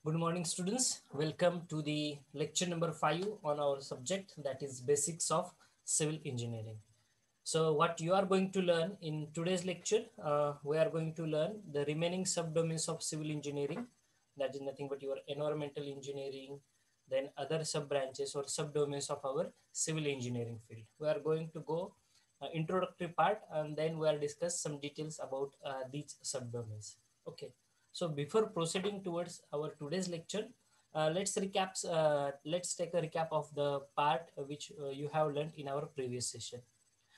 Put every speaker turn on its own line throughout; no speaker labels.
Good morning, students. Welcome to the lecture number 5 on our subject, that is basics of civil engineering. So what you are going to learn in today's lecture, we are going to learn the remaining subdomains of civil engineering. That is nothing but your environmental engineering, then other sub branches or subdomains of our civil engineering field. We are going to go introductory part, and then we will discuss some details about these subdomains. Okay. So before proceeding towards our today's lecture, let's take a recap of the part which you have learned in our previous session.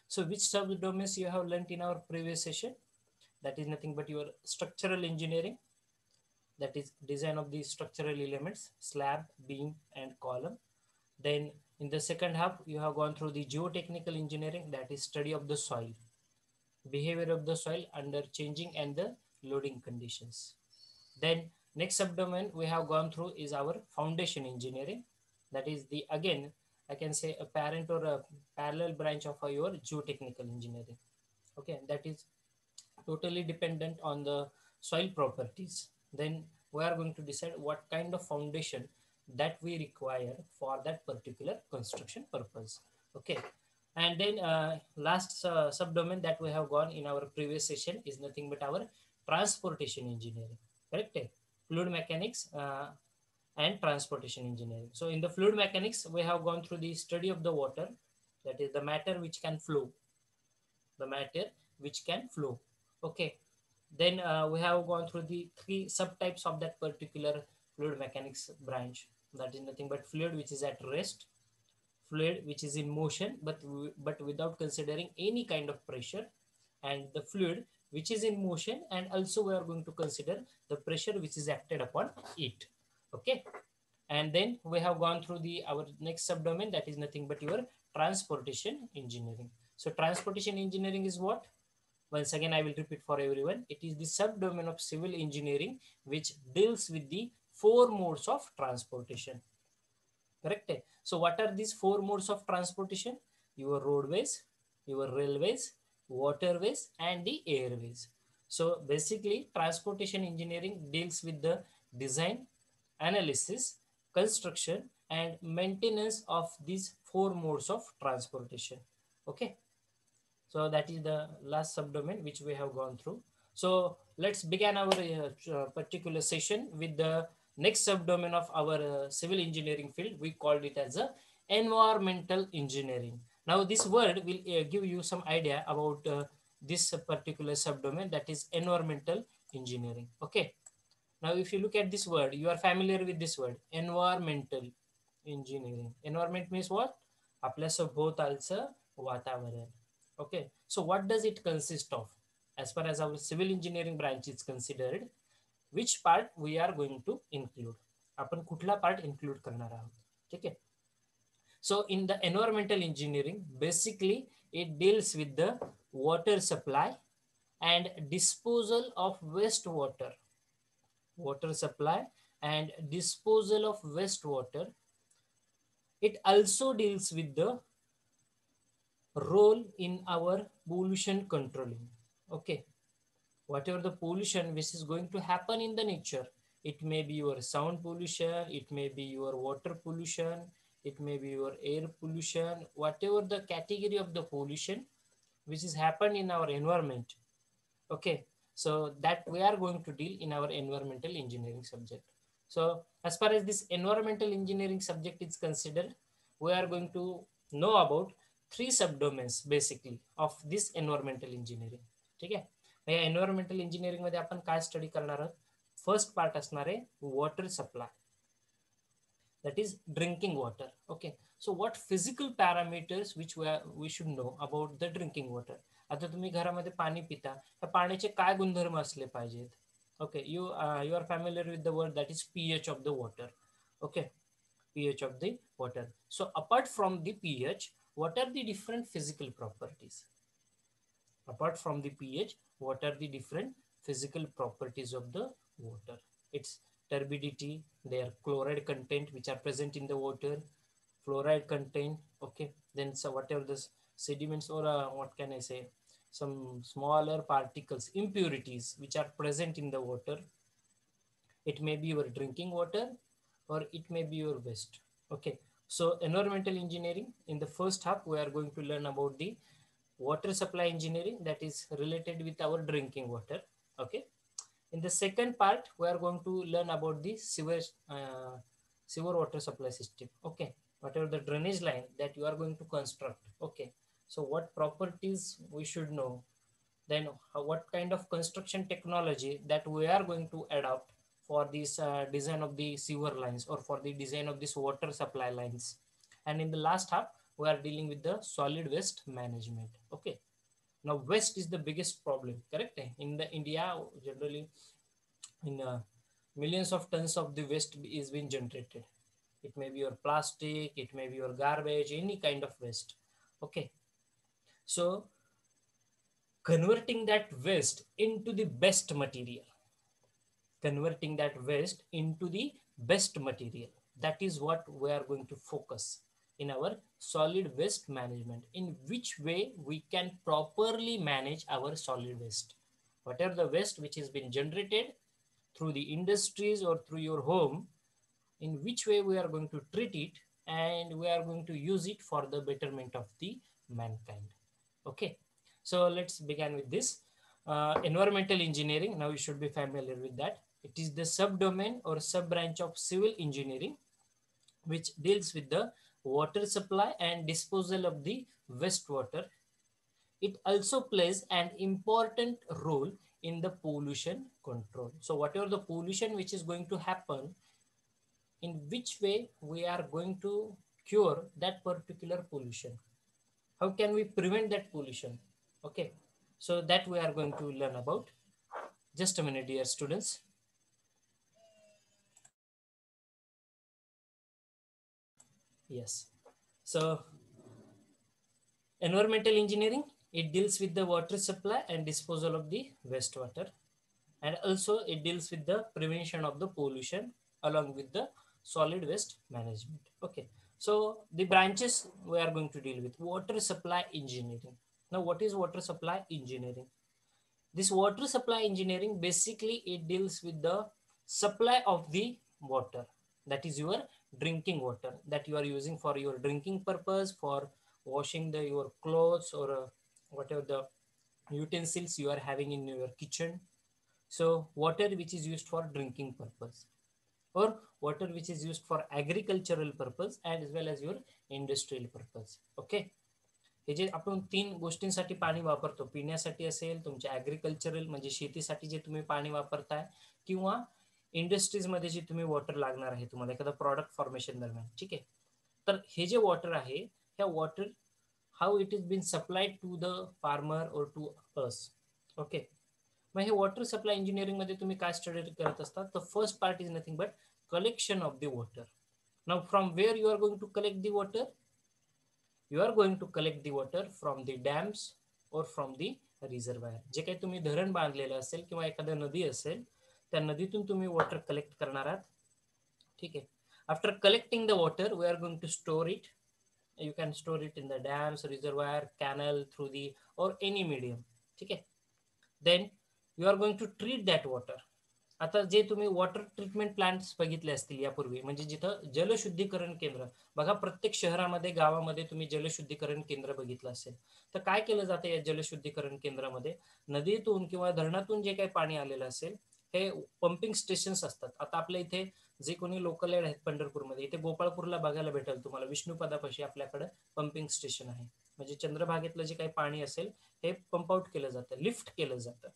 So which subdomains you have learned in our previous session? That is nothing but your structural engineering, that is design of the structural elements, slab, beam, and column. Then in the second half, you have gone through the geotechnical engineering, that is study of the soil, behavior of the soil under changing and the loading conditions. Then next subdomain we have gone through is our foundation engineering. That is the again I can say a parent or a parallel branch of your geotechnical engineering. Okay, that is totally dependent on the soil properties. Then we are going to decide what kind of foundation that we require for that particular construction purpose. Okay, and then last subdomain that we have gone in our previous session is nothing but our transportation engineering. Correct? Fluid mechanics and transportation engineering. So in the fluid mechanics, we have gone through the study of the water, that is the matter which can flow, the matter which can flow. Okay. Then we have gone through the three subtypes of that particular fluid mechanics branch. That is nothing but fluid which is at rest, fluid which is in motion but without considering any kind of pressure, and the fluid which is in motion and also we are going to consider the pressure which is acted upon it. Okay, and then we have gone through the our next subdomain, that is nothing but your transportation engineering. So transportation engineering is what? Once again I will repeat for everyone, it is the subdomain of civil engineering which deals with the four modes of transportation. Correct? So what are these four modes of transportation? Your roadways, your railways, waterways, and the airways. So basically, transportation engineering deals with the design, analysis, construction, and maintenance of these four modes of transportation. Okay. So that is the last subdomain which we have gone through. So let's begin our particular session with the next subdomain of our civil engineering field. We called it as a environmental engineering. Now this word will give you some idea about this particular subdomain, that is environmental engineering. Okay. Now if you look at this word, you are familiar with this word, environmental engineering. Environment means what? आपल्या सभोवतालचं वातावरण. Okay, so what does it consist of? As far as our civil engineering branch is considered, which part we are going to include? आपण कुठला part include करणार आहोत? ठीक आहे. So in the environmental engineering, basically it deals with the water supply and disposal of wastewater. Water supply and disposal of wastewater. It also deals with the role in our pollution controlling. Okay, whatever the pollution which is going to happen in the nature, it may be your sound pollution, it may be your water pollution, it may be your air pollution, whatever the category of the pollution which is happened in our environment. Okay, so that we are going to deal in our environmental engineering subject. So as far as this environmental engineering subject is considered, we are going to know about three subdomains basically of this environmental engineering. ठीक आहे. या environmental engineering मध्ये आपण काय study करणार आहोत? First part असणार आहे water supply, that is drinking water. Okay, so what physical parameters which we should know about the drinking water? आता तुम्ही घरामध्ये पाणी पिता, त्या पाण्याचे काय गुणधर्म असले पाहिजेत? Okay, you are familiar with the word, that is pH of the water. Okay, pH of the water. So apart from the pH, what are the different physical properties? Apart from the pH, what are the different physical properties of the water? Its turbidity, their chloride content which are present in the water, fluoride content. Okay, then so whatever the sediments or what can I say, some smaller particles, impurities which are present in the water, It may be your drinking water or it may be your waste. Okay, so environmental engineering, in the first half we are going to learn about the water supply engineering, that is related with our drinking water. Okay, in the second part we are going to learn about the sewer water supply system. Okay, whatever the drainage line that you are going to construct. Okay, so what properties we should know, then what kind of construction technology that we are going to adopt for this design of the sewer lines or for the design of this water supply lines. And in the last half we are dealing with the solid waste management. Okay, now waste is the biggest problem, correct? In the India generally, in millions of tons of the waste is being generated. It may be your plastic, it may be your garbage, any kind of waste. Okay, so converting that waste into the best material, converting that waste into the best material, that is what we are going to focus in our solid waste management. In which way we can properly manage our solid waste, whatever the waste which has been generated through the industries or through your home, in which way we are going to treat it and we are going to use it for the betterment of the mankind. Okay, so let's begin with this. Environmental engineering, now you should be familiar with that. It is the subdomain or sub branch of civil engineering which deals with the water supply and disposal of the wastewater. It also plays an important role in the pollution control. So whatever the pollution which is going to happen, in which way we are going to cure that particular pollution, how can we prevent that pollution. Okay, so that we are going to learn about. Just a minute, dear students. Yes, so environmental engineering, it deals with the water supply and disposal of the wastewater, and also it deals with the prevention of the pollution along with the solid waste management. Okay, so the branches we are going to deal with: water supply engineering. Now what is water supply engineering? This water supply engineering, basically it deals with the supply of the water, that is your drinking water that you are using for your drinking purpose, for washing your clothes, or whatever the utensils you are having in your kitchen. So water which is used for drinking purpose, or water which is used for agricultural purpose and as well as your industrial purpose. Okay, हे जे आपण तीन गोष्टींसाठी पाणी वापरतो, पिण्यासाठी असेल, तुमच्या ॲग्रिकल्चरल म्हणजे शेतीसाठी जे तुम्ही पाणी वापरताय, किंवा इंडस्ट्रीजमध्ये जे तुम्ही वॉटर लागणार आहे तुम्हाला एखादा प्रॉडक्ट फॉर्मेशन दरम्यान. ठीक आहे, तर हे जे वॉटर आहे, ह्या water how it is been supplied to the farmer और टू अस. ओके, मग हे वॉटर सप्लाय इंजिनिअरिंग मध्ये तुम्ही काय स्टडी करत असतात? तर first part is nothing but collection of the water. Now from where you are going to collect the water? You are going to collect the water from the dams or from the reservoir. जे काही तुम्ही धरण बांधलेलं असेल किंवा एखादं नदी असेल, त्या नदीतून तुम्ही वॉटर कलेक्ट करणार आहात. ठीक आहे, after collecting the water we are going to store it. You can store it in the dams, reservoir, canal, through the और एनी मीडियम. ठीक आहे, then you are going to treat that water. आता जे तुम्ही water treatment plants बघितले असतील यापूर्वी, म्हणजे जिथं जलशुद्धीकरण केंद्र, बघा प्रत्येक शहरामध्ये गावामध्ये तुम्ही जलशुद्धीकरण केंद्र बघितलं असेल, तर काय केलं जातं या जलशुद्धीकरण केंद्रामध्ये? नदीतून किंवा धरणातून जे काही पाणी आलेलं असेल, हे पंपिंग स्टेशन्स असतात. आता आपल्या इथे जे कोणी लोकल आहेत पंढरपूरमध्ये, इथे गोपाळपूरला बघायला भेटेल तुम्हाला, विष्णुपदापाशी आपल्याकडे पंपिंग स्टेशन आहे. म्हणजे चंद्रभागेतलं जे काही पाणी असेल हे पंप आउट केलं जातं, लिफ्ट केलं जातं.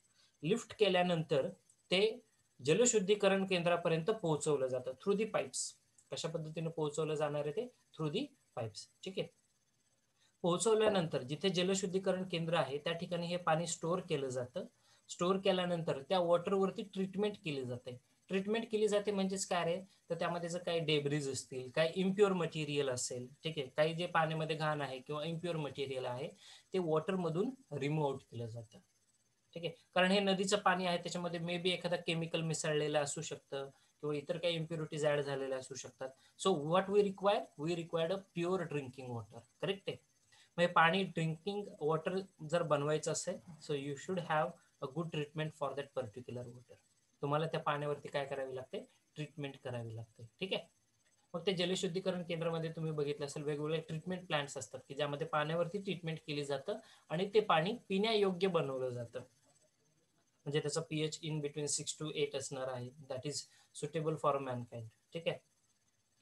लिफ्ट केल्यानंतर ते जलशुद्धीकरण केंद्रापर्यंत पोहोचवलं जातं थ्रू दी पाईप्स. कशा पद्धतीने पोहोचवलं जाणार आहे ते? Through the pipes. ठीक आहे, पोहोचवल्यानंतर जिथे जलशुद्धीकरण केंद्र आहे त्या ठिकाणी हे पाणी स्टोअर केलं जातं. स्टोअर केल्यानंतर त्या वॉटरवरती ट्रीटमेंट केली जाते. ट्रीटमेंट केली जाते म्हणजेच काय रे, तर त्यामध्ये जर काही डेब्रिज असतील, काही इम्प्युअर मटेरियल असेल, ठीक आहे, काही जे पाण्यामध्ये घाण आहे किंवा इम्प्युअर मटेरियल आहे, ते वॉटरमधून रिमूव्ह आउट केलं जातं. ठीक आहे, कारण हे नदीचं पाणी आहे, त्याच्यामध्ये मे बी एखादा केमिकल मिसळलेलं असू शकतं किंवा इतर काही इम्प्युरिटीज ऍड झालेल्या असू शकतात. So what we required a pure drinking water. Correct आहे, म्हणजे पाणी ड्रिंकिंग वॉटर जर बनवायचं असेल, so you should have a good treatment for that particular water. तुम्हाला त्या पाण्यावरती काय करावी लागते, ट्रीटमेंट करावी लागते. ठीक आहे. मग ते जलशुद्धीकरण केंद्रामध्ये तुम्ही बघितलं असेल वेगवेगळे ट्रीटमेंट प्लांट्स असतात की ज्यामध्ये पाण्यावरती ट्रीटमेंट केली जातं आणि ते पाणी पिण्यायोग्य बनवलं जातं. म्हणजे त्याचा पीएच इन बिटवीन 6 to 8 असणार आहे, that is suitable for Mankind. ठीक आहे.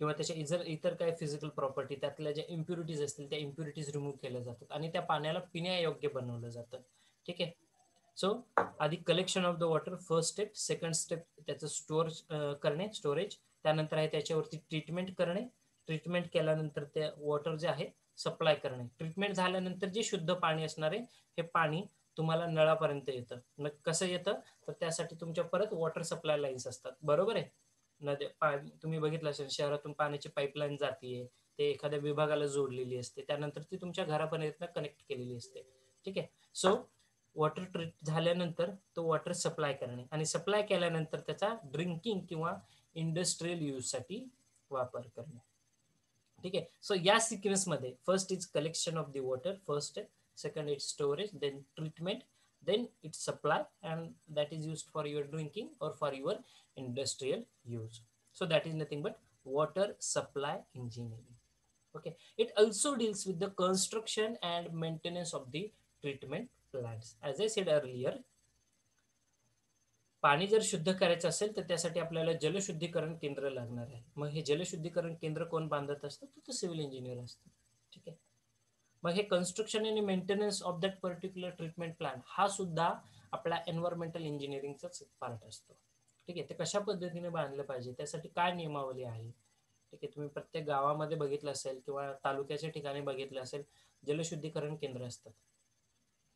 किंवा त्याच्या इतर काय फिजिकल प्रॉपर्टी त्यातल्या ज्या इम्प्युरिटीज असतील त्या इम्प्युरिटीज रिमूव्ह केल्या जातात आणि त्या पाण्याला पिण्यायोग्य बनवलं जातं. ठीक आहे. सो आधी collection of the water first step, second step त्याचं स्टोअर करणे, स्टोरेज, त्यानंतर आहे त्याच्यावरती ट्रीटमेंट करणे, ट्रीटमेंट केल्यानंतर ते वॉटर जे आहे सप्लाय करणे, ट्रीटमेंट झाल्यानंतर जे शुद्ध पाणी असणार आहे हे पाणी तुम्हाला नळापर्यंत येतं. मग कसं येतं, तर त्यासाठी तुमच्या परत वॉटर सप्लाय लाईन्स असतात, बरोबर आहे. नद्या तुम्ही बघितलं असेल शहरातून पाण्याची पाईपलाईन जातीये, ते एखाद्या विभागाला जोडलेली असते, त्यानंतर ती तुमच्या घरापर्यंत कनेक्ट केलेली असते. ठीक आहे. सो वॉटर ट्रीट झाल्यानंतर तो वॉटर सप्लाय करणे आणि सप्लाय केल्यानंतर त्याचा ड्रिंकिंग किंवा इंडस्ट्रियल यूजसाठी वापर करणे. ठीक आहे. सो या सिक्वेन्समध्ये first is collection of the water, first step, second is storage, then treatment, then it's supply, and that is used for your drinking or for your industrial use. So that is nothing but water supply engineering. Okay. It also deals with the construction and maintenance of the treatment plants. As I said earlier, पाणी जर शुद्ध करायचं असेल तर त्यासाठी आपल्याला जलशुद्धीकरण केंद्र लागणार आहे. मग हे जलशुद्धीकरण केंद्र कोण बांधत असतं, तर सिव्हिल इंजिनियर असतं. ठीक आहे. मग हे कन्स्ट्रक्शन आणि maintenance of that particular treatment plant हा सुद्धा आपला एन्व्हायरमेंटल इंजिनिअरिंगचाच पार्ट असतो. ठीक आहे. ते कशा पद्धतीने बांधलं पाहिजे, त्यासाठी काय नियमावली आहे. ठीक आहे. तुम्ही प्रत्येक गावामध्ये बघितलं असेल किंवा तालुक्याच्या ठिकाणी बघितलं असेल जलशुद्धीकरण केंद्र असतात.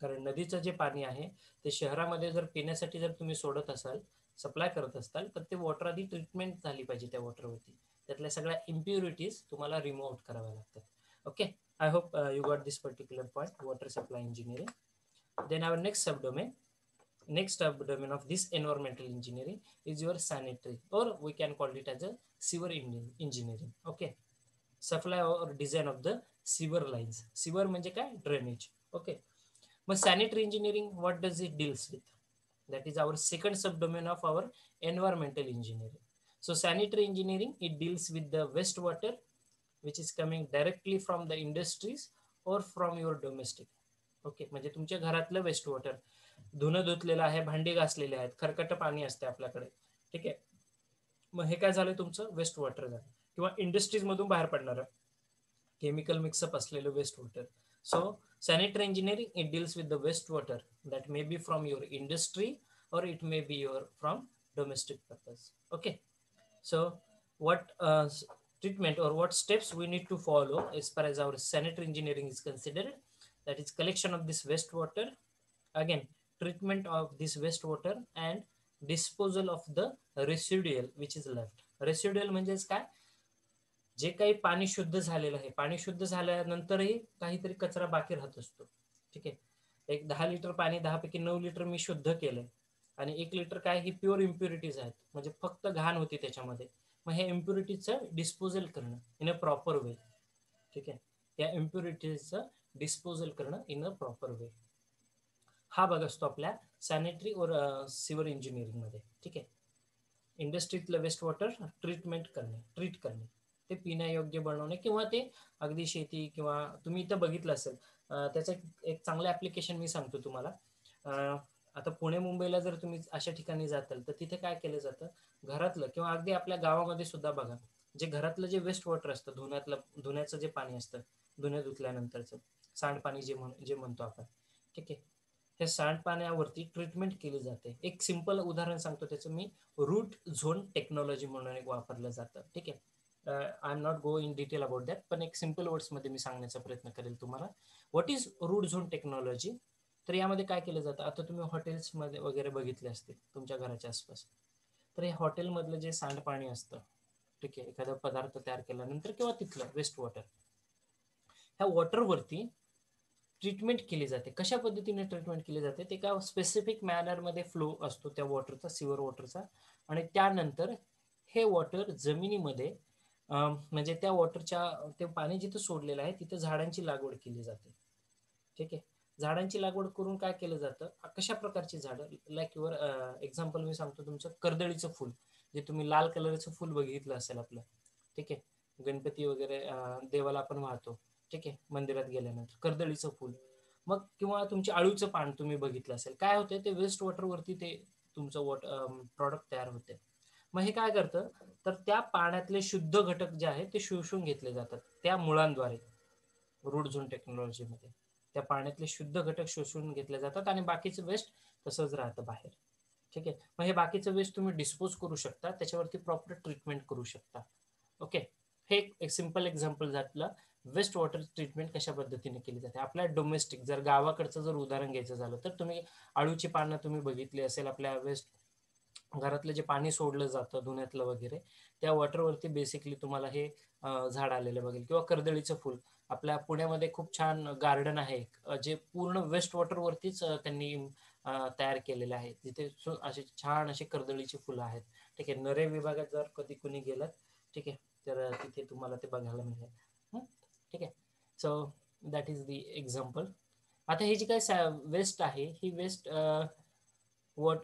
कारण नदीचं जे पाणी आहे ते शहरामध्ये जर पिण्यासाठी जर तुम्ही सोडत असाल, सप्लाय करत असाल, तर ते वॉटर आधी ट्रीटमेंट झाली पाहिजे त्या वॉटरवरती. त्यातल्या सगळ्या इम्प्युरिटीज तुम्हाला रिमूव्ह आउट कराव्या लागतात. Okay. I hope you got this particular point, water supply engineering. Then our next subdomain of this environmental engineering is your sanitary, or we can call it as a sewer engineering. Okay. Supply or design of the sewer lines. Sewer म्हणजे काय, drainage. Okay. मग sanitary engineering what does it deals with, that is our second subdomain of our environmental engineering. So sanitary engineering, it deals with the wastewater which is coming directly from the industries or from your domestic. Okay. म्हणजे तुमच्या घरातलं waste water, धुणं धुतलेलं आहे, भांडी घासलेले आहेत, खरकट पाणी असते आपल्याकडे. ठीक आहे. मग हे काय झालं, तुमचं वेस्ट वॉटर झालं, किंवा इंडस्ट्रीज मधून बाहेर पडणारं केमिकल मिक्सअप असलेलं waste water. So sanitary engineering, it deals with the wastewater that may be from your industry or it may be your from domestic purpose. Okay. So what treatment or what steps we need to follow as far as our sanitary engineering is considered, that is collection of this wastewater, again treatment of this wastewater, and disposal of the residual which is left. Residual म्हणजेच काय, जे काही पाणी शुद्ध झालेलं आहे, पाणी शुद्ध झाल्यानंतरही काहीतरी कचरा बाकी राहत असतो. ठीक आहे. एक 10 लिटर पाणी 10 पैकी 9 लिटर मी शुद्ध केलंय आणि 1 लिटर काय ही प्युअर इम्प्युरिटीज आहेत, म्हणजे फक्त घाण होती त्याच्यामध्ये. मग हे इम्प्युरिटीजचं डिस्पोजल करणं इन अ प्रॉपर वे. ठीक आहे. या इम्प्युरिटीजचं डिस्पोजल करणं इन अ प्रॉपर वे, हा भाग असतो आपल्या सॅनिटरी और सिव्हर इंजिनिअरिंगमध्ये. ठीक आहे. इंडस्ट्रीतलं वेस्ट वॉटर ट्रीट करणे, ते पिण्यायोग्य बनवणे, किंवा ते अगदी शेती किंवा तुम्ही इथं बघितलं असेल त्याचं एक चांगलं ॲप्लिकेशन मी सांगतो तुम्हाला. आता पुणे मुंबईला जर तुम्ही अशा ठिकाणी जाताल तर तिथे काय केलं जातं, घरातलं किंवा अगदी आपल्या गावामध्ये सुद्धा बघा, जे घरातलं जे वेस्ट वॉटर असतं, धुण्याचं जे पाणी असतं, धुण्या धुतल्यानंतरचं सांडपाणी जे म्हणतो आपण. ठीक आहे. त्या सांडपाण्यावरती ट्रीटमेंट केली जाते. एक सिंपल उदाहरण सांगतो त्याचं मी, रूट झोन टेक्नॉलॉजी म्हणून एक वापरलं जातं. ठीक आहे. I am not go in detail about that, पण एक सिंपल वर्ड्समध्ये मी सांगण्याचा प्रयत्न करेल तुम्हाला. What is root zone technology, तर यामध्ये काय केलं जातं, आता तुम्ही हॉटेल्समध्ये वगैरे बघितले असतील तुमच्या घराच्या आसपास, तर हे हॉटेलमधलं जे सांडपाणी असतं, ठीक आहे, एखादा पदार्थ तयार केल्यानंतर किंवा तिथलं वेस्ट वॉटर, ह्या वॉटरवरती ट्रीटमेंट केली जाते. कशा पद्धतीने ट्रीटमेंट केली जाते, ते एका स्पेसिफिक मॅनरमध्ये फ्लो असतो त्या वॉटरचा, सिवर वॉटरचा, आणि त्यानंतर हे वॉटर जमिनीमध्ये म्हणजे त्या वॉटरच्या ते पाणी जिथं सोडलेलं आहे तिथं झाडांची लागवड केली जाते. ठीक आहे. झाडांची लागवड करून काय केलं जातं, कशा प्रकारची झाडं, लाईक युअर एक्झाम्पल मी सांगतो तुमचं कर्दळीचं फुल, जे तुम्ही लाल कलरचं फुल बघितलं असेल आपलं, ठीक आहे, गणपती वगैरे देवाला आपण वाहतो, ठीक आहे, मंदिरात गेल्यानंतर कर्दळीचं फुल. मग किंवा तुमचे आळूचं पान तुम्ही बघितलं असेल, काय होते ते वेस्ट वॉटरवरती ते तुमचं प्रॉडक्ट तयार होते. मग हे काय करतं, तर त्या पाण्यातले शुद्ध घटक जे आहेत ते शोषून घेतले जातात त्या मुळांद्वारे, रूट झोन टेक्नॉलॉजीमध्ये. त्या पाण्यातले शुद्ध घटक शोषून घेतले जातात आणि बाकीचं वेस्ट तसंच राहतं बाहेर. ठीक आहे, मग हे बाकीचं वेस्ट तुम्ही डिस्पोज करू शकता, त्याच्यावरती प्रॉपर ट्रीटमेंट करू शकता. ओके, हे एक सिंपल एक्झाम्पल झालं वेस्ट वॉटर ट्रीटमेंट कशा पद्धतीने केली जाते. आपल्या डोमेस्टिक जर गावाकडचं जर उदाहरण घ्यायचं झालं तर तुम्ही आळूची पानं तुम्ही बघितली असेल, आपल्या वेस्ट घरातलं जे पाणी सोडलं जातं धुण्यातलं वगैरे, त्या वॉटरवरती बेसिकली तुम्हाला हे झाड आलेलं बघेल. किंवा कर्दळीचं फुल, आपल्या पुण्यामध्ये खूप छान गार्डन आहे जे पूर्ण वेस्ट वॉटरवरतीच त्यांनी तयार केलेले आहे, जिथे असे छान असे कर्दळीची फुलं आहेत. ठीक आहे, नरे विभागात जर कधी कुणी गेलं, ठीक आहे, तर तिथे तुम्हाला ते बघायला मिळेल. ठीक आहे, so that is the example. आता ही जी काय वेस्ट आहे, ही वेस्ट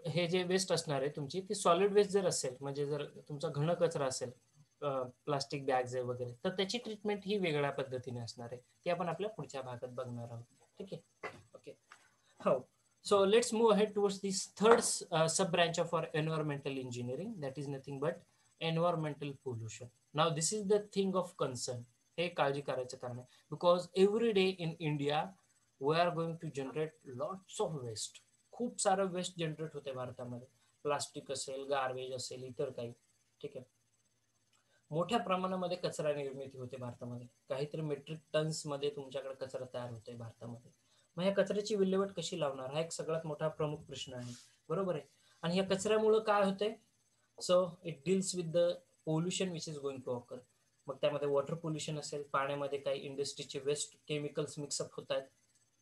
हे जे वेस्ट असणार आहे तुमची, ती सॉलिड वेस्ट जर असेल, म्हणजे जर तुमचा घन कचरा असेल, प्लास्टिक बॅग्स आहे वगैरे, तर त्याची ट्रीटमेंट ही वेगळ्या पद्धतीने असणार आहे. ती आपण आपल्या पुढच्या भागात बघणार आहोत. ठीक आहे, ओके, हो. So let's move ahead towards this third sub branch of our environmental engineering, that is nothing but environmental pollution. Now this is the thing of concern. हे काळजी करायचं कारण आहे, because every day in India we are going to generate lots of waste. खूप सारं waste generate होते भारतामध्ये, plastic असेल, गार्बेज असेल, इतर काही. ठीक आहे, मोठ्या प्रमाणामध्ये कचरा निर्मिती होते भारतामध्ये, काहीतरी मेट्रिक टन्स मध्ये तुमच्याकडे कचरा तयार होतोय भारतामध्ये. मग या कचऱ्याची विल्हेवाट कशी लावणार, हा एक सगळ्यात मोठा प्रमुख प्रश्न आहे, बरोबर आहे. आणि या कचऱ्यामुळे काय होतंय, so it deals with the pollution which is going to occur. मग त्यामध्ये वॉटर पोल्युशन असेल, पाण्यामध्ये काही इंडस्ट्रीचे वेस्ट केमिकल्स मिक्सअप होत आहेत,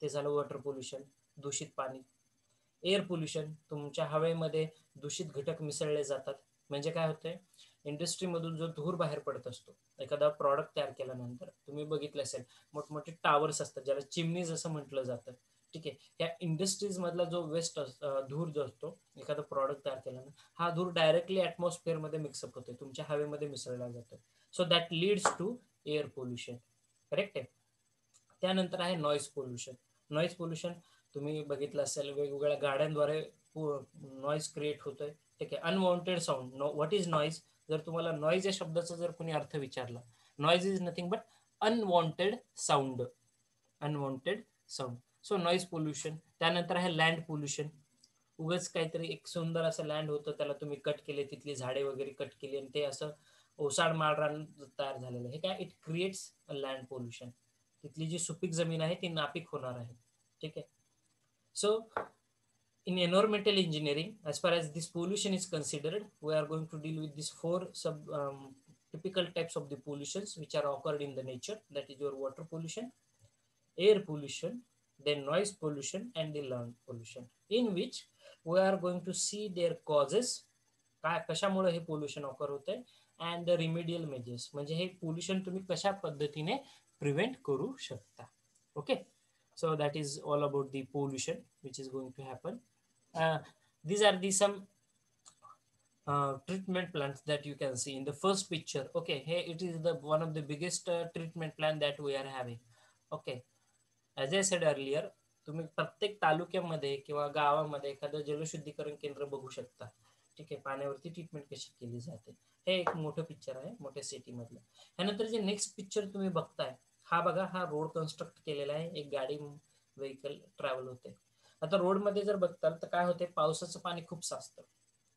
ते झालं वॉटर पोल्युशन, दूषित पाणी. एअर पोल्युशन, तुमच्या हवेमध्ये दूषित घटक मिसळले जातात. म्हणजे काय होतंय, इंडस्ट्रीमधून जो धूर बाहेर पडत असतो, एखादा प्रॉडक्ट तयार केल्यानंतर तुम्ही बघितलं असेल, मोठमोठे टावर्स असतात ज्याला चिमनीज असं म्हटलं जातं. ठीक आहे, या इंडस्ट्रीज मधला जो वेस्ट धूर जो असतो, एखादा प्रॉडक्ट तयार केल्यानं हा धूर डायरेक्टली ॲटमॉस्फिअरमध्ये मिक्सअप होतो, तुमच्या हवेमध्ये मिसळला जातो. So that leads to air pollution. Correct आहे. त्यानंतर आहे नॉईज पोल्युशन. नॉईज पोल्युशन तुम्ही बघितलं असेल, वेगवेगळ्या गाड्यांद्वारे नॉईज क्रिएट होतोय. ठीक आहे, unwanted sound. What is noise, जर तुम्हाला नॉईज या शब्दाचा जर कोणी अर्थ विचारला, noise is nothing but unwanted sound. Unwanted sound, so noise pollution. त्यानंतर आहे लँड पोल्युशन. उगाच काहीतरी एक सुंदर असं लँड होतं, त्याला तुम्ही कट केले, तिथली झाडे वगैरे कट केली आणि ते असं ओसाड माळरान तयार झालेलं, हे काय, इट क्रिएट्स लँड पोल्युशन. तिथली जी सुपीक जमीन आहे ती नापीक होणार आहे. ठीक आहे, so in environmental engineering, as far as this pollution is considered, we are going to deal with these four typical types of the pollutions which are occurred in the nature. That is your water pollution, air pollution, then noise pollution, and the land pollution, in which we are going to see their causes, काय कशामुळे हे pollution occur होतंय, and the remedial measures, म्हणजे हे pollution तुम्ही कशा पद्धतीने prevent करू शकता. Okay, so that is all about the pollution which is going to happen. These are the some treatment plants that you can see in the first picture. Okay, here it is the one of the biggest treatment plant that we are having. Okay, as I said earlier, तुम्ही प्रत्येक तालुक्यामध्ये किंवा गावामध्ये एखादं जलशुद्धीकरण केंद्र बघू शकता. ठीक आहे, पाण्यावरती ट्रीटमेंट कशी केली जाते, हे एक मोठं पिक्चर आहे मोठ्या सिटीमधलं. त्यानंतर जे नेक्स्ट पिक्चर तुम्ही बघताय, हा बघा, हा रोड कन्स्ट्रक्ट केलेला आहे, एक गाडी व्हेकल ट्रॅव्हल होते. आता रोडमध्ये जर बघताल तर काय होते, पावसाचं पाणी खूप साचतं.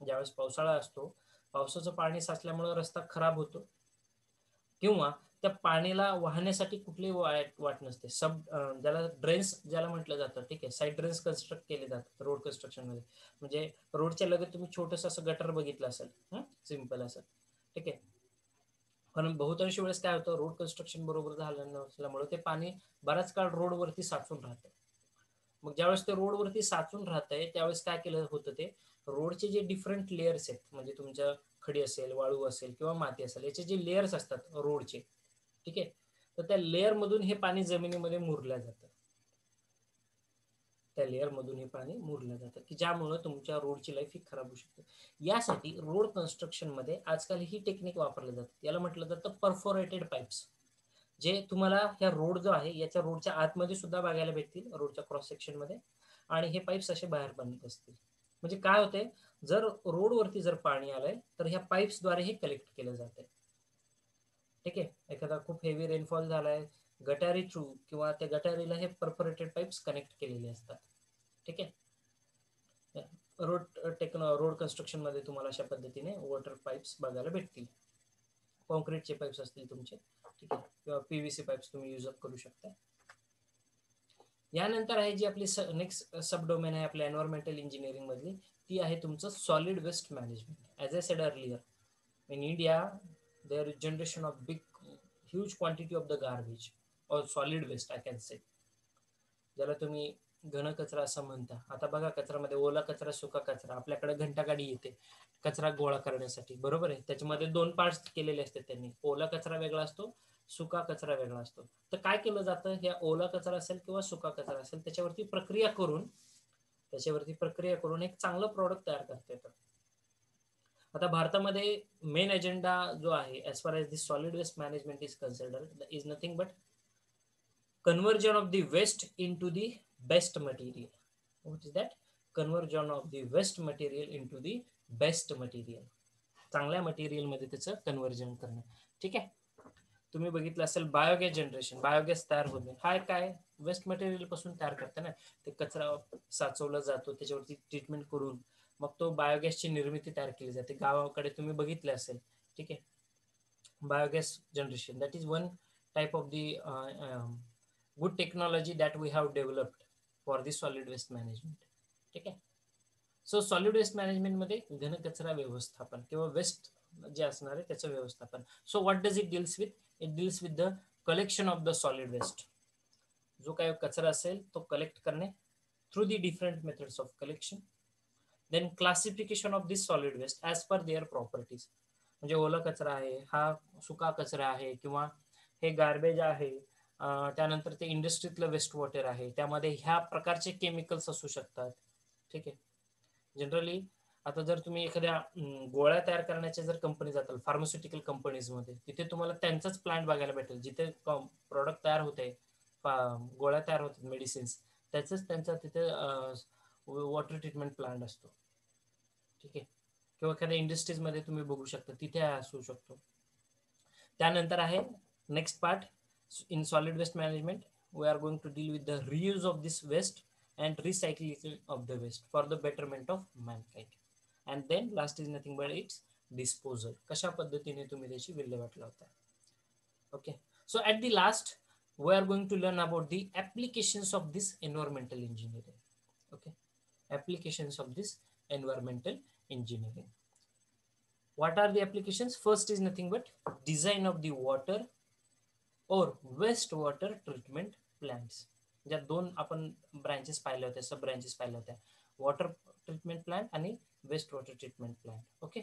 ज्यावेळेस पावसाळा असतो, पावसाचं पाणी साचल्यामुळे रस्ता खराब होतो, किंवा त्या पाण्याला वाहण्यासाठी कुठलीही वाट नसते. ज्याला ड्रेन्स ज्याला म्हटलं जातं, ठीक आहे, साईड ड्रेन्स कन्स्ट्रक्ट केले जातात रोड कन्स्ट्रक्शनमध्ये. म्हणजे रोडच्या लगत तुम्ही छोटंसं असं गटर बघितलं असेल, सिम्पल असं. ठीक आहे, पण बहुतांशी वेळेस काय होतं, रोड कन्स्ट्रक्शन बरोबर झालं नसल्यामुळे ते पाणी बराच काळ रोडवरती साचून राहतं. मग ज्यावेळेस ते रोडवरती साचून राहतंय त्यावेळेस काय केलं होतं, ते रोडचे जे डिफरंट लेयर्स आहेत, म्हणजे तुमच्या खडी असेल, वाळू असेल किंवा माती असेल, याचे जे लेयर्स असतात रोडचे, ठीक आहे, तर त्या लेअर मधून हे पाणी जमिनीमध्ये मुरलं जातं. त्या लेअर मधून हे पाणी मुरलं जातं, की ज्यामुळे तुमच्या रोडची लाईफ ही खराब होऊ शकते. यासाठी रोड कन्स्ट्रक्शन मध्ये आजकाल ही टेक्निक वापरली जाते. याला म्हटलं जातं परफोरेटेड पाईप्स, जे तुम्हाला ह्या रोड जो आहे याच्या रोडच्या आतमध्ये सुद्धा बघायला भेटतील, रोडच्या क्रॉस सेक्शन मध्ये. आणि हे पाईप्स असे बाहेर बनत असतील. म्हणजे काय होते, जर रोडवरती जर पाणी आलंय तर ह्या पाईप्सद्वारे हे कलेक्ट केलं जाते. ठीक आहे. एखादा खूप हेवी रेनफॉल झालाय, गटारी थ्रू किंवा त्या गटारीला हे परफोरेटेड पाईप्स कनेक्ट केलेले असतात. ठीक आहे. रोड कन्स्ट्रक्शन मध्ये तुम्हाला अशा पद्धतीने वॉटर पाईप्स बघायला भेटतील. कॉन्क्रीटचे पाईप्स असतील तुमचे, ठीक आहे, किंवा पीव्हीसी पाईप्स तुम्ही युज अप करू शकता. यानंतर आहे जी आपली नेक्स्ट सब डोमेन आहे आपल्या एन्व्हायरमेंटल इंजिनिअरिंग मधली, ती आहे तुमचं solid waste management. As I said earlier, in India there is generation of huge quantity of the garbage or solid waste I can say, ज्याला तुम्ही घन कचरा असं म्हणता. आता बघा, कचऱ्यामध्ये ओला कचरा, सुका कचरा. आपल्याकडे घंटागाडी येते कचरा गोळा करण्यासाठी, बरोबर आहे. त्याच्यामध्ये 2 पार्ट्स केलेले असतात त्यांनी. ओला कचरा वेगळा असतो, सुका कचरा वेगळा असतो. तर काय केलं जातं, ह्या ओला कचरा असेल किंवा सुका कचरा असेल त्याच्यावरती प्रक्रिया करून एक चांगलं प्रोडक्ट तयार करता येतं. आता भारतामध्ये मेन एजेंडा जो आहे as far as this solid waste management is considered is nothing but conversion of the waste into the best material. What is that? Conversion of the waste material into the best material. चांगल्या material मध्ये त्याचं conversion करणं. ठीक आहे. तुम्ही बघितलं असेल biogas generation, biogas तयार होणे हा काय वेस्ट मटेरियल पासून तयार करते ना. ते कचरा साचवला जातो, त्याच्यावरती ट्रीटमेंट करून मग तो बायोगॅसची निर्मिती तयार केली जाते. गावाकडे तुम्ही बघितलं असेल. ठीक आहे. Biogas generation, that is one type of the good technology that we have developed for the solid waste management. ठीक आहे. सो सॉलिड वेस्ट मॅनेजमेंट मध्ये घन कचरा व्यवस्थापन किंवा वेस्ट जे असणार आहे त्याचं व्यवस्थापन. So what does it deals with? It deals with the collection of the solid waste. जो काही कचरा असेल तो कलेक्ट करणे through the different methods of collection. Then classification of this solid waste as per their properties. म्हणजे ओला कचरा आहे, हा सुका कचरा आहे, किंवा हे गार्बेज आहे, त्यानंतर ते इंडस्ट्रीतलं वेस्ट वॉटर आहे, त्यामध्ये ह्या प्रकारचे केमिकल्स असू शकतात. ठीक आहे. जनरली आता जर तुम्ही एखाद्या गोळ्या तयार करण्याच्या जर कंपनी जाताल, फार्मास्युटिकल कंपनीजमध्ये, तिथे तुम्हाला त्यांचाच प्लांट बघायला भेटेल जिथे प्रॉडक्ट तयार होते, गोळ्या तयार होतात, मेडिसिन्स, त्याचंच त्यांचा तिथे वॉटर ट्रीटमेंट प्लांट असतो. ठीक आहे. किंवा एखाद्या इंडस्ट्रीजमध्ये तुम्ही बघू शकता तिथे असू शकतो. त्यानंतर आहे next part in solid waste management. We are going to deal with the reuse of this waste and recycling of the waste for the betterment of mankind. And then last is nothing but its disposal. कशा पद्धतीने तुम्ही त्याची विल्हेवाट लावता. Okay. So at the last we are going to learn about the applications of this environmental engineering. Okay. Applications of this environmental engineering. What are the applications? First is nothing but design of the water और waste water treatment plants. ज्या 2 आपण branches पाहिल्या होत्या, सब branches पाहिल्या होत्या, water treatment plant आणि waste water treatment plant. Okay.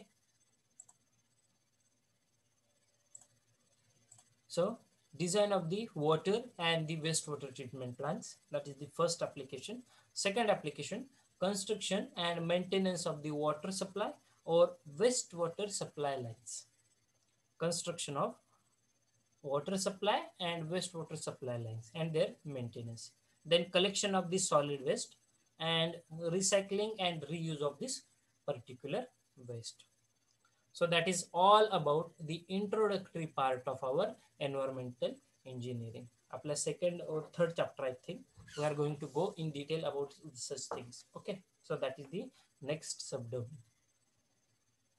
So design of the water and the wastewater treatment plants, that is the first application. Second application, construction and maintenance of the water supply or wastewater supply lines. Construction of water supply and wastewater supply lines and their maintenance. Then collection of the solid waste and recycling and reuse of this particular waste. So that is all about the introductory part of our environmental engineering. आपल्या second or third chapter, I think, we are going to go in detail about such things. Okay. So that is the next subdomain.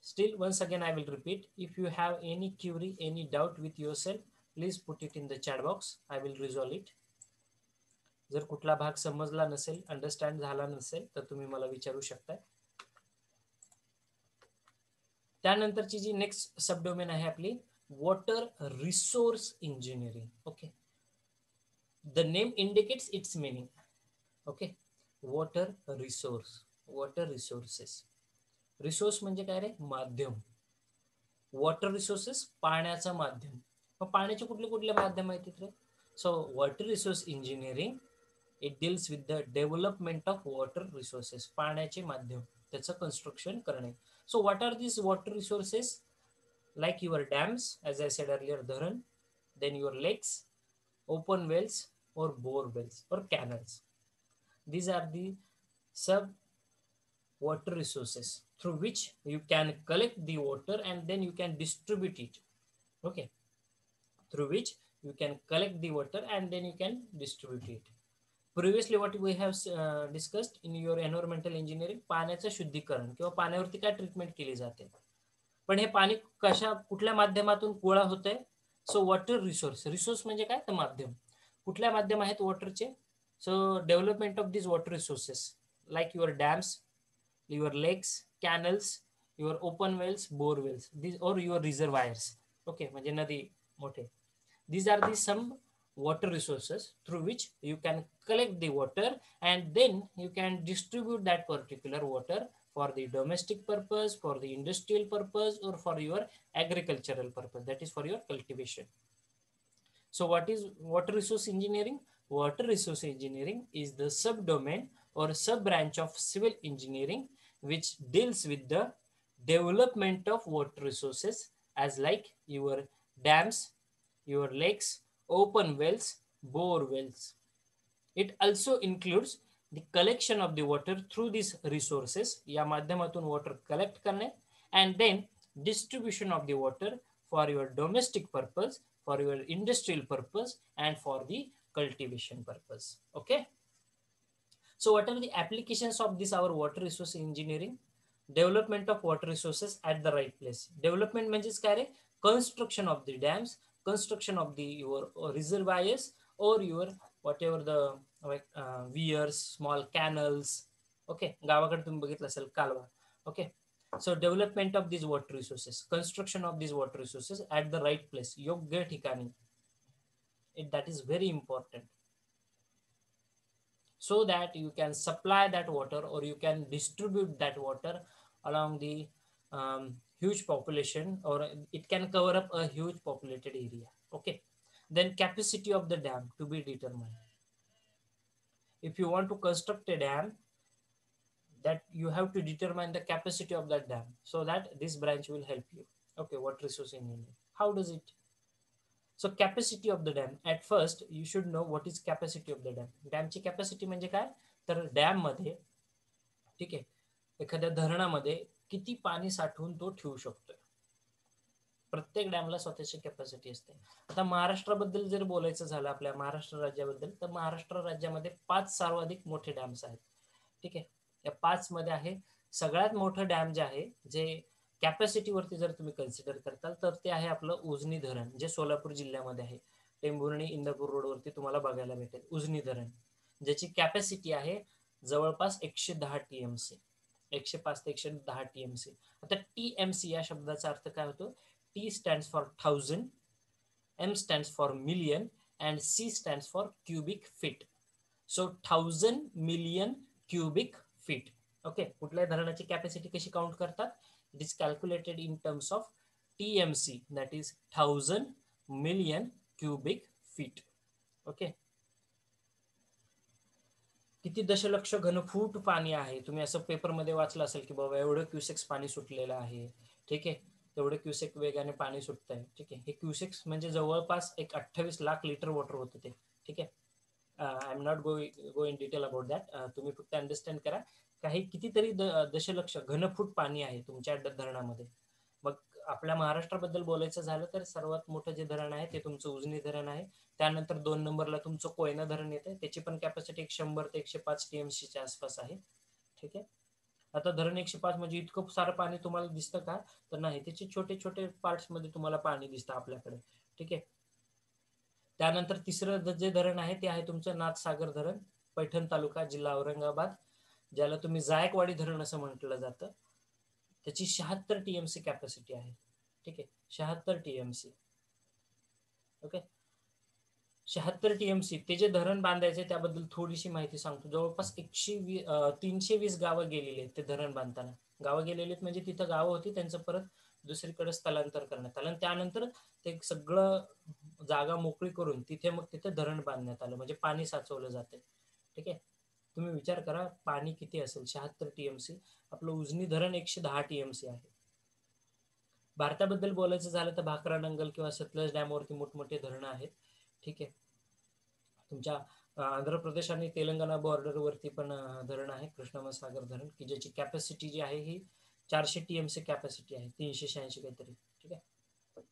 Still, once again, I will repeat, if you have any query, any doubt with yourself, please put it in the chat box. I will resolve it. जर कुठला भाग समजला नसेल, understand झाला नसेल, तर तुम्ही मला विचारू शकता. त्यानंतरची जी नेक्स्ट सबडोमेन आहे आपली water resource engineering. Okay. The name indicates its meaning. Okay. Water resource, water resources. Resource म्हणजे काय रे? माध्यम. वॉटर रिसोर्सेस पाण्याचं माध्यम. मग पाण्याचे कुठले कुठले माध्यम आहेत तिथे? So water resource engineering it deals with the development of water resources, पाण्याचे माध्यम त्याचं कन्स्ट्रक्शन करणे. So what are this water resources? Like your dams, as I said earlier, धरण, then your lakes, open wells or bore wells or canals. These are the sub water resources through which you can collect the water and then you can distribute it. Okay, through which you can collect the water and then you can distribute it. Previously what we have discussed in your environmental engineering, पाण्याचं शुद्धीकरण किंवा पाण्यावरती काय treatment केली जाते. पण हे पाणी कुठल्या माध्यमातून गोळा होत आहे? सो वॉटर रिसोर्स, रिसोर्स म्हणजे काय तर माध्यम. कुठल्या माध्यम आहेत वॉटरचे? So development of this water resources like your dams, your lakes, canals, your open wells, bore wells, this or your रिझर्वायर्स. Okay, म्हणजे नदी मोठे. These are the some water resources through which you can collect the water and then you can distribute that particular water for the domestic purpose, for the industrial purpose, or for your agricultural purpose, that is for your cultivation. So what is water resource engineering? Water resource engineering is the subdomain or sub branch of civil engineering which deals with the development of water resources as like your dams, your lakes, open wells, bore wells. It also includes the collection of the water through these resources, या माध्यमातून water collect करणे, and then distribution of the water for your domestic purpose, for your industrial purpose, and for the cultivation purpose. Okay. So what are the applications of this our water resource engineering? Development of water resources at the right place. Development म्हणजेच काय रे? Construction of the dams, construction of the your reservoirs or your whatever the weirs, small canals. Okay, गावाकडे तुम्ही बघितलं असेल कालवा. Okay, so development of these water resources, construction of these water resources at the right place, योग्य ठिकाणी. That is very important, so that you can supply that water or you can distribute that water along the huge population, or it can cover up a huge populated area. Okay, then capacity of the dam to be determined. If you want to construct a dam, that you have to determine the capacity of that dam, so that this branch will help you. Okay, water resource engineering, how does it? So capacity of the dam, at first you should know what is capacity of the dam. डॅमची capacity म्हणजे काय? तर dam मध्ये, ठीक आहे, एखाद्या धरणामध्ये किती पाणी साठवून तो ठेवू शकतोय. प्रत्येक डॅमला स्वतःची कॅपॅसिटी असते. आता महाराष्ट्राबद्दल जर बोलायचं झालं, आपल्या महाराष्ट्र राज्याबद्दल, तर महाराष्ट्र राज्यामध्ये 5 सर्वाधिक मोठे डॅम्स आहेत. ठीक आहे, या 5 मध्ये आहे सगळ्यात मोठं डॅम जे आहे, जे कॅपॅसिटीवरती जर तुम्ही कन्सिडर करताल, तर ते आहे आपलं उजनी धरण, जे सोलापूर जिल्ह्यामध्ये आहे. टेंभुर्णी इंदापूर रोडवरती तुम्हाला बघायला भेटेल उजनी धरण, ज्याची कॅपॅसिटी आहे जवळपास 110 TMC, 105 ते 110 TMC. आता TMC या शब्दाचा अर्थ काय होतो? T stands for 1000, M stands for million, and C stands for cubic feet. So 1000 million cubic feet. Okay, कुठल्याही धरणाची कॅपॅसिटी कशी काउंट करतात? It is calculated in terms of TMC, that is 1000 million cubic feet. Okay, किती दशलक्ष घनफूट पाणी आहे? तुम्ही असं पेपरमध्ये वाचलं असेल की बाबा एवढं क्युसेक्स पाणी सुटलेलं आहे. ठीक आहे, तेवढं क्युसेक वेगाने पाणी सुटत आहे. ठीक आहे, हे क्युसेक्स म्हणजे जवळपास एक 28 लाख लिटर वॉटर होतं ते. ठीक आहे, I am not go in detail about that. तुम्ही फक्त अंडरस्टँड करा काही कितीतरी दशलक्ष घनफूट पाणी आहे तुमच्या धरणामध्ये. मग आपल्या महाराष्ट्राबद्दल बोलायचं झालं तर सर्वात मोठं जे धरण आहे ते तुमचं उजनी धरण आहे. त्यानंतर 2 नंबरला तुमचं कोयना धरण येते, त्याची पण कॅपॅसिटी 100 ते 105 TMC च्या आसपास आहे. ठीक आहे, आता धरण 105 म्हणजे इतकं सारं पाणी तुम्हाला दिसतं का? तर नाही, त्याचे छोटे छोटे पार्ट्स मध्ये तुम्हाला पाणी दिसतं आपल्याकडे. ठीक आहे, त्यानंतर तिसरं जे धरण आहे ते आहे तुमचं नाथसागर धरण, पैठण तालुका, जिल्हा औरंगाबाद, ज्याला तुम्ही जायकवाडी धरण असं म्हटलं जातं. त्याची 76 TMC कॅपॅसिटी आहे. ठीक आहे, 76 TMC. Okay, 76 TMC. ते जे धरण बांधायचे त्याबद्दल थोडीशी माहिती सांगतो. जवळपास 320 गावं गेलेली आहेत ते धरण बांधताना. गावं गेलेली आहेत म्हणजे तिथं गावं होती, त्यांचं परत दुसरीकडे स्थलांतर करण्यात आलं, आणि त्यानंतर ते सगळं जागा मोकळी करून तिथे मग तिथे धरण बांधण्यात आलं, म्हणजे पाणी साचवलं जाते. ठीक आहे. तुम्ही विचार करा पाणी किती असेल, 76 TMC. आपलं उजनी धरण 110 TMC आहे. भारताबद्दल बोलायचं झालं तर भाकरा नंगल किंवा सतलज डॅमवरती मोठमोठे धरणं आहेत. ठीक आहे. तुमच्या आंध्र प्रदेश आणि तेलंगणा बॉर्डरवरती पण धरण आहे, कृष्णमसागर धरण, की ज्याची कॅपॅसिटी जी आहे ही 400 TMC कॅपॅसिटी आहे, 386 काहीतरी. ठीक आहे.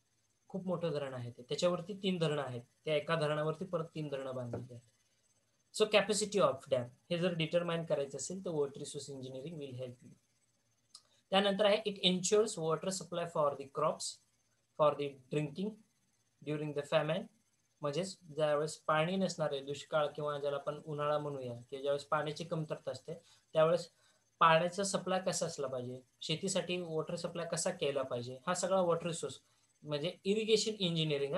खूप मोठं धरण आहे ते. त्याच्यावरती 3 धरणं आहेत. त्या एका धरणावरती परत 3 धरणं बांधलेली आहेत. सो कॅपॅसिटी ऑफ डॅम हे जर डिटरमाइन करायचं असेल तर water resource engineering will help you. त्यानंतर आहे it ensures water supply for the crops, for the drinking during the famine. म्हणजेच ज्यावेळेस पाणी नसणार आहे, दुष्काळ किंवा ज्याला आपण उन्हाळा म्हणूया, की ज्यावेळेस पाण्याची कमतरता असते, त्यावेळेस पाण्याचा सप्लाय कसा असला पाहिजे, शेतीसाठी वॉटर सप्लाय कसा केला पाहिजे, हा सगळा वॉटर रिसोर्स म्हणजे इरिगेशन इंजिनिअरिंग.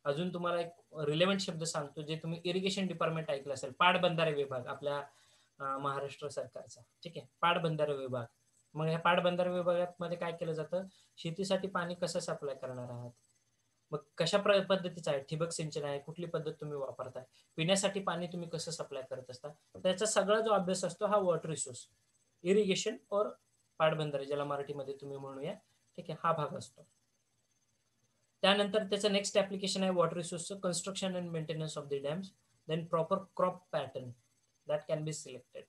अजून तुम्हाला एक रिलेव्हंट शब्द सांगतो जे तुम्ही इरिगेशन डिपार्टमेंट ऐकलं असेल, पाटबंधारे विभाग आपल्या महाराष्ट्र सरकारचा. ठीक आहे, पाटबंधारे विभाग. मग ह्या पाटबंधारे विभागामध्ये काय केलं जातं, शेतीसाठी पाणी कसं सप्लाय करणार आहात, मग कशा पद्धतीचं आहे, ठिबक सिंचन आहे, कुठली पद्धत तुम्ही वापरताय, पिण्यासाठी पाणी तुम्ही कसं सप्लाय करत असता, त्याचा सगळा जो अभ्यास असतो हा वॉटर रिसोर्स इरिगेशन और पाटबंधारे ज्याला मराठीमध्ये तुम्ही म्हणूया. ठीक आहे, हा भाग असतो. त्यानंतर त्याचं नेक्स्ट ऍप्लिकेशन आहे वॉटर रिसोर्सचं construction and maintenance of the dams. Then proper crop pattern that can be selected.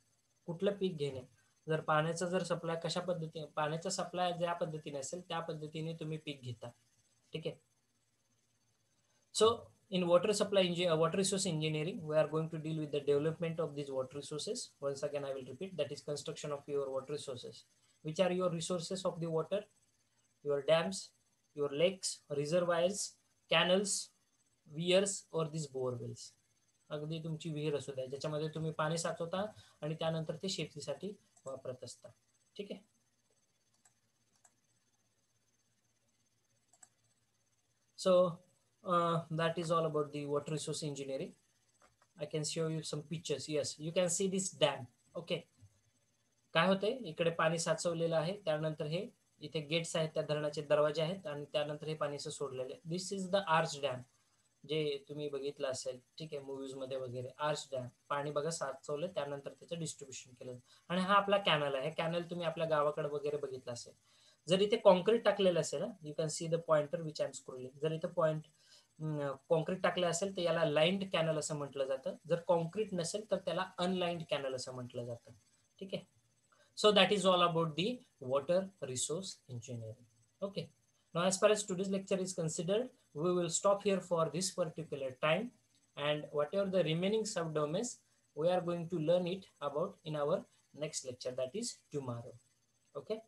कुठलं पीक घेणे, जर पाण्याचा जर सप्लाय कशा पद्धतीने, पाण्याचा सप्लाय ज्या पद्धतीने असेल त्या पद्धतीने तुम्ही पीक घेता. ठीक आहे. So in water resource engineering, we are going to deal with the development of these water resources. Once again, I will repeat, that is construction of your water resources. Which are your resources of the water? Your dams, your lakes, reservoirs, canals, weirs or these borewells. अगदी तुमची विहीर असू द्या ज्याच्यामध्ये तुम्ही पाणी साचवता आणि त्यानंतर ते शेतीसाठी वापरत असता. ठीक आहे. So that is all about the water resource engineering. I can show you some pictures. Yes, you can see this dam. Okay. काय होतंय, इकडे पाणी साचवलेलं आहे, त्यानंतर हे इथे गेट्स आहेत, त्या धरणाचे दरवाजे आहेत आणि त्यानंतर हे पाणी असं सोडलेलं आहे. दिस इज द आर्च डॅम, जे तुम्ही बघितलं असेल. ठीक आहे, मूवीज मध्ये वगैरे. आर्च डॅम, पाणी बघा साचवलं त्यानंतर त्याचं डिस्ट्रीब्युशन केलं. आणि हा आपला कॅनल आहे. कॅनल तुम्ही आपल्या गावाकडे वगैरे बघितलं असेल. जर इथे कॉन्क्रीट टाकलेलं असेल ना, you can see the pointer which I am scrolling. जर इथे पॉइंट कॉन्क्रीट टाकलं असेल तर याला लाईन्ड कॅनल असं म्हटलं जातं. जर कॉन्क्रीट नसेल तर त्याला अनलाइन्ड कॅनल असं म्हटलं जातं. ठीक आहे. So that is all about the water resource engineering. Okay. Now, as far as today's lecture is considered, we will stop here for this particular time, and whatever the remaining subdomains, we are going to learn it about in our next lecture, that is tomorrow. Okay.